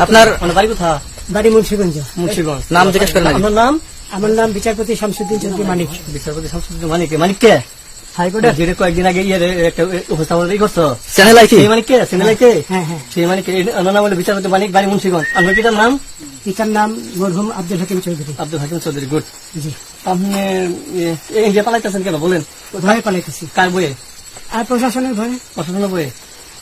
আপনার বাড়ি কোথায়? বাড়ি মুন্সিগঞ্জ। মুন্সিগঞ্জ। নাম জিজ্ঞেস করেন। আপনার নাম? আমার নাম বিচারপতি শামসুদ্দিন চৌধুরী মানিক। বিচারপতি শামসুদ্দিন মানিক। মানিক কে? হাইকোর্টের যেটা কয়েকদিন আগে একটা উপস্থাপন করছো চ্যানেল আইকি সেই মানিক কে? চ্যানেল আইকে সেই মানিক নাম হলো বিচারপতি মানিক, বাড়ি মুন্সিগঞ্জ। আপনার পিতার নাম? পিতার নাম মরহুম আব্দুল হাকিম চৌধুরী। আব্দুল হাকিম চৌধুরী। গুড। জি। আপনি ইন্ডিয়া পালাইতেছেন কেন বলেন? ভয়ে পালাইতেছি। কার বইয়ে? আর প্রশাসনের ভয়ে। প্রশাসনের বইয়ে?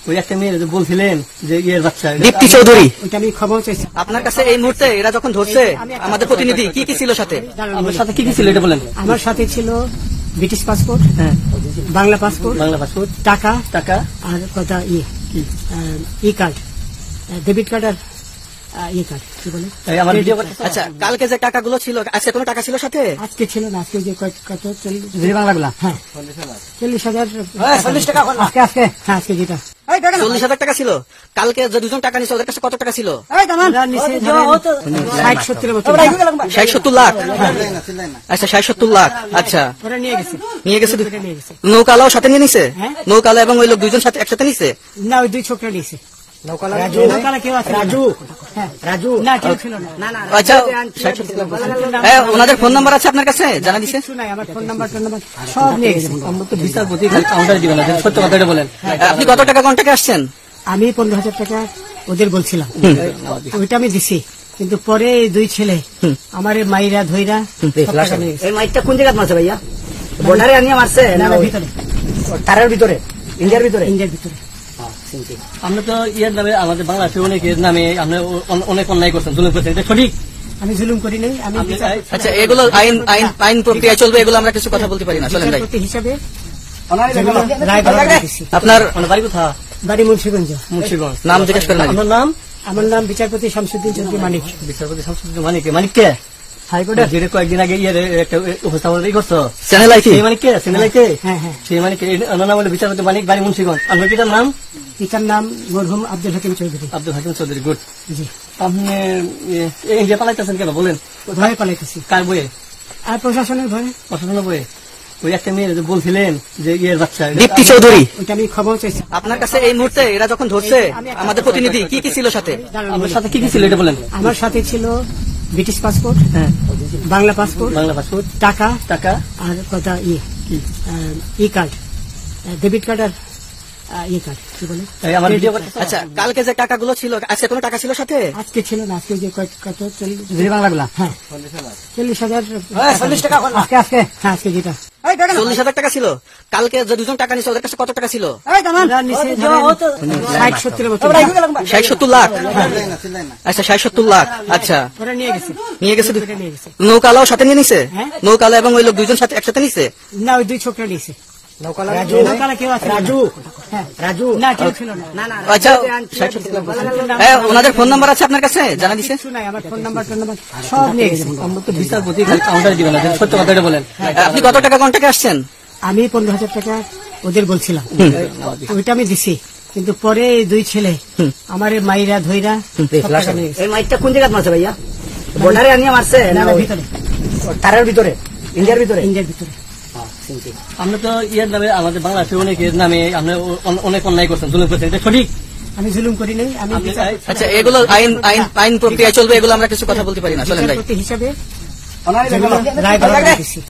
ওই একটা মেয়ে বলছিলেন যে ইয়ের বাচ্চা দীপ্তি চৌধুরী, ওইটা আমি খবর চাইছি আপনার কাছে এই মুহূর্তে এরা যখন ধরছে আমাদের প্রতিনিধি কি কি ছিল সাথে? আপনার সাথে কি কি ছিল এটা বলেন। আমার সাথে ছিল ব্রিটিশ পাসপোর্ট, বাংলা পাসপোর্ট, টাকা টাকা আর কথা ই কার্ড, ডেবিট কার্ড আর ই কার্ড। কি বলে? আমার ভিডিও আচ্ছা, কালকে যে টাকাগুলো ছিল, আজকে কোনো টাকা ছিল সাথে? আজকে ছিল না। আজকে যে কত 40 বাংলা গুলা? হ্যাঁ, 40,000। 40 টাকা আজকে হ্যাঁ, আজকে যেটা 40,000 টাকা ছিল। কালকে যে দুজন টাকা নিচ্ছে ওদের কাছে কত টাকা ছিল? 60-70 মতো। 60-70 লাখ। আচ্ছা, 60-70 লাখ। আচ্ছা, ওরা নিয়ে গেছে। নিয়ে গেছে। নিয়ে গেছে। নৌকালাও সাথে নিয়ে নিছে? হ্যাঁ। নৌকালা এবং ওই লোক দুইজন সাথে একসাথে নিছে? না, ওই দুই ছোকরা নিয়েছে। নৌকালা কেউ আছে? রাজু না, কেউ ছিল না। আচ্ছা, ওনাদের ফোন নাম্বার আছে আপনার কাছে? জানা দিছে? কিছু নাই, আমার ফোন নাম্বার সব নিয়ে গেছে। আমরা তো বিচারপতি কাউন্টার দিবেন না, সত্য কথাটা বলেন। আপনি কত টাকা কন্টাক্টে আসছেন? আমি 15,000 টাকা ওদের বলছিলাম, ওইটা আমি দিছি। কিন্তু পরে এই দুই ছেলে আমার মাইরা ধইরা সব টাকা নিয়ে গেছে। এই মাইকটা কোন জায়গায় মারছে ভাইয়া? বর্ডারে আনিয়ে মারছে না ভিতরে? তারের ভিতরে, ইন্ডিয়ার ভিতরে? ইন্ডিয়ার ভিতরে। আমরা তো ইয়ের নামে আমাদের বাংলাদেশের অনেকের নামে আমরা অনেক অন্যায় করছেন, জুলুম করছেন, এটা সঠিক? আমি জুলুম করি নাই। আমি আচ্ছা, এগুলো আইন প্রক্রিয়া চলবে, এগুলো আমরা কিছু কথা বলতে পারি না। চলেন ভাই। বিচারপতি হিসাবে আপনার বাড়ি কোথায়? বাড়ি মুন্সিগঞ্জ। মুন্সিগঞ্জ। নাম জিজ্ঞেস করেন। আপনার নাম? আমার নাম বিচারপতি শামসুদ্দিন চৌধুরী মানিক। বিচারপতি শামসুদ্দিন মানিক। মানিক কে? হাইকোর্টের যেটা কয়েকদিন আগে একটা উপস্থাপন করছো চ্যানেল আইকি সেই মানিক কে? চ্যানেল আইকে হ্যাঁ। সেই মানিক নাম হলো বিচারপতি মানিক, বাড়ি মুন্সিগঞ্জ। আপনার পিতার নাম? পিতার নাম মরহুম আব্দুল হাকিম চৌধুরী। আব্দুল হাকিম চৌধুরী। গুড। জি। আপনি ইন্ডিয়া পালাইতেছেন কেন বলেন? ভয়ে পালাইতেছি। কার বইয়ে? আর প্রশাসনের ভয়ে। প্রশাসনের বইয়ে? ওই একটা মেয়ে বলছিলেন যে ইয়ের বাচ্চা দীপ্তি চৌধুরী, ওইটা আমি খবর চাইছি। আপনার কাছে এই মুহূর্তে এরা যখন ধরছে আমাদের প্রতিনিধি কি কি ছিল সাথে? আপনার সাথে কি কি ছিল এটা বলেন। আমার সাথে ছিল ব্রিটিশ পাসপোর্ট, বাংলা পাসপোর্ট, টাকা আর কথা ই কার্ড, ডেবিট কার্ড আর ই কার্ড। কি বলে? আমার ভিডিও আচ্ছা, কালকে যে টাকাগুলো ছিল, আজকে কোনো টাকা ছিল সাথে? আজকে ছিল না। আজকে যে কত 40 বাংলা গুলা? হ্যাঁ, 40,000। 40 টাকা আজকে হ্যাঁ, আজকে যেটা 40,000 টাকা ছিল। কালকে যে দুজন টাকা নিচ্ছে ওদের কাছে কত টাকা ছিল? 60-70 মতো। 60-70 লাখ। আচ্ছা, 60-70 লাখ। আচ্ছা, ওরা নিয়ে গেছে। নিয়ে গেছে। নিয়ে গেছে। নৌকালাও সাথে নিয়ে নিছে? নৌকালা এবং ওই লোক দুইজন সাথে একসাথে নিছে? না, ওই দুই ছোকরা নিয়েছে। নৌকালা কেউ আছে? রাজু না, কেউ ছিল না। আচ্ছা, ওনাদের ফোন নাম্বার আছে আপনার কাছে? জানা দিছে? কিছু নাই, আমার ফোন নাম্বার সব নিয়ে গেছে। আমরা তো বিচারপতি কাউন্টার দিবেন না, সত্য কথাটা বলেন। আপনি কত টাকা কন্টাক্টে আসছেন? আমি 15,000 টাকা ওদের বলছিলাম, ওইটা আমি দিছি। কিন্তু পরে এই দুই ছেলে আমার মাইরা ধইরা সব টাকা নিয়ে গেছে। এই মাইকটা কোন জায়গায় মারছে ভাইয়া? বর্ডারে আনিয়ে মারছে না ভিতরে? তারের ভিতরে, ইন্ডিয়ার ভিতরে? ইন্ডিয়ার ভিতরে। আমরা তো ইয়ের নামে আমাদের বাংলাদেশের অনেকের নামে আমরা অনেক অন্যায় করছেন, জুলুম করছেন, এটা সঠিক? আমি জুলুম করি নাই। আমি আচ্ছা, এগুলো আইন প্রক্রিয়া চলবে, এগুলো আমরা কিছু কথা বলতে পারি না। চলেন ভাই। বিচারপতি হিসাবে